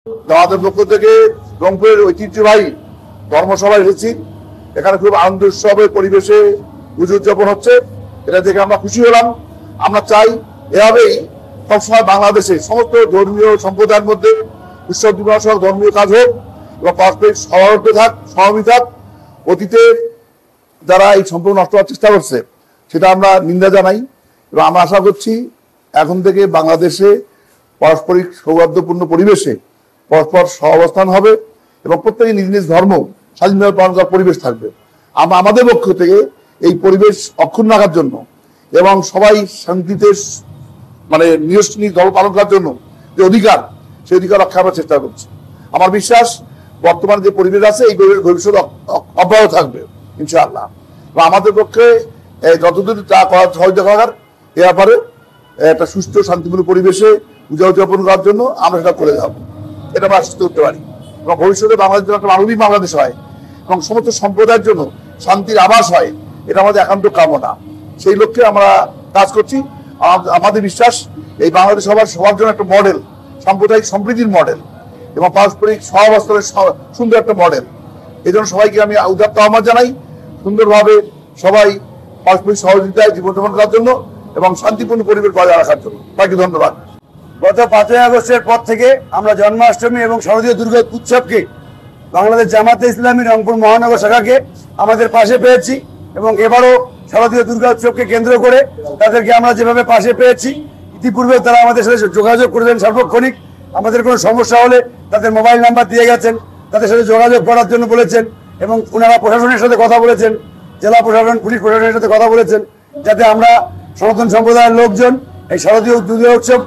আমাদের পক্ষ থেকে রংপুরের ঐতিহ্যবাহী ধর্মসভায় এসেছি। এখানে খুব আনন্দ উৎসবের পরিবেশে পুজো উদযাপন হচ্ছে, এটা দেখে আমরা খুশি হলাম। আমরা চাই এভাবেই সবসময় বাংলাদেশে সমস্ত ধর্মীয় সম্প্রদায়ের মধ্যে উৎসব দিবসক ধর্মীয় কাজ হোক এবং পারস্পরিক সহমর্মিতা থাক, সহমর্মিতা থাক। অতীতে যারা এই সম্পর্ক নষ্ট করার চেষ্টা করছে সেটা আমরা নিন্দা জানাই এবং আমরা আশা করছি এখন থেকে বাংলাদেশে পারস্পরিক সৌহার্দ্যপূর্ণ পরিবেশে পরস্পর সহাবস্থান হবে এবং প্রত্যেকে নিজ নিজ ধর্ম স্বাধীনভাবে পালন করার পরিবেশ থাকবে। আমরা আমাদের পক্ষ থেকে এই পরিবেশ অক্ষুণ্ণ রাখার জন্য এবং সবাই শান্তিতে নিজ নিজ ধর্ম পালন করার জন্য যে অধিকার, সেই অধিকার রক্ষা করার চেষ্টা করছি। আমার বিশ্বাস বর্তমানে যে পরিবেশ আছে এই ভবিষ্যৎ অব্যাহত থাকবে ইনশাআল্লাহ। এবং আমাদের পক্ষে যতদূর তা করার সহযোগিতা করার এ ব্যাপারে একটা সুস্থ শান্তিপূর্ণ পরিবেশে পূজা উদযাপন করার জন্য আমরা সেটা করে যাব, এটা আমরা আশ্বস্ত করতে পারি। এবং ভবিষ্যতে বাংলাদেশ একটা মানবিক বাংলাদেশ হয় এবং সমস্ত সম্প্রদায়ের জন্য শান্তির আবাস হয়, এটা আমাদের একান্ত কামনা। সেই লক্ষ্যে আমরা কাজ করছি। আমাদের বিশ্বাস এই বাংলাদেশ সবার জন্য একটা মডেল, সাম্প্রদায়িক সম্প্রীতির মডেল এবং পারস্পরিক সহাবস্থানের সুন্দর একটা মডেল। এই জন্য সবাইকে আমি উদাত্ত আহ্বান জানাই সুন্দরভাবে সবাই পারস্পরিক সহযোগিতায় জীবনযাপন করার জন্য এবং শান্তিপূর্ণ পরিবেশ বজায় রাখার জন্য। সবাইকে ধন্যবাদ। গত 5ই আগস্টের পর থেকে আমরা জন্মাষ্টমী এবং শারদীয় দুর্গা উৎসবকে বাংলাদেশ জামাতে ইসলামী রংপুর মহানগর শাখাকে আমাদের পাশে পেয়েছি এবং এবারও শারদীয় দুর্গা উৎসবকে কেন্দ্র করে তাদেরকে আমরা যেভাবে পাশে পেয়েছি, ইতিপূর্বে তারা আমাদের সাথে যোগাযোগ করেছেন সার্বক্ষণিক। আমাদের কোনো সমস্যা হলে তাদের মোবাইল নাম্বার দিয়ে গেছেন, তাদের সাথে যোগাযোগ করার জন্য বলেছেন এবং ওনারা প্রশাসনের সাথে কথা বলেছেন, জেলা প্রশাসন, পুলিশ প্রশাসনের সাথে কথা বলেছেন, যাতে আমরা সনাতন সম্প্রদায়ের লোকজন এই শারদীয় দুর্গা উৎসব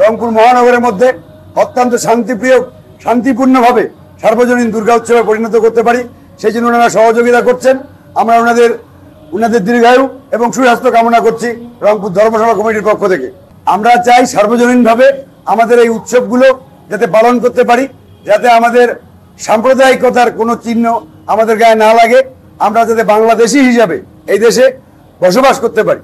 রংপুর মহানগরের মধ্যে অত্যন্ত শান্তিপূর্ণভাবে সার্বজনীন দুর্গা উৎসবে পরিণত করতে পারি। সেই জন্য ওনারা সহযোগিতা করছেন। আমরা ওনাদের দীর্ঘায়ু এবং সুস্বাস্থ্য কামনা করছি রংপুর ধর্মসভা কমিটির পক্ষ থেকে। আমরা চাই সার্বজনীনভাবে আমাদের এই উৎসবগুলো যাতে পালন করতে পারি, যাতে আমাদের সাম্প্রদায়িকতার কোনো চিহ্ন আমাদের গায়ে না লাগে, আমরা যাতে বাংলাদেশি হিসাবে এই দেশে বসবাস করতে পারি।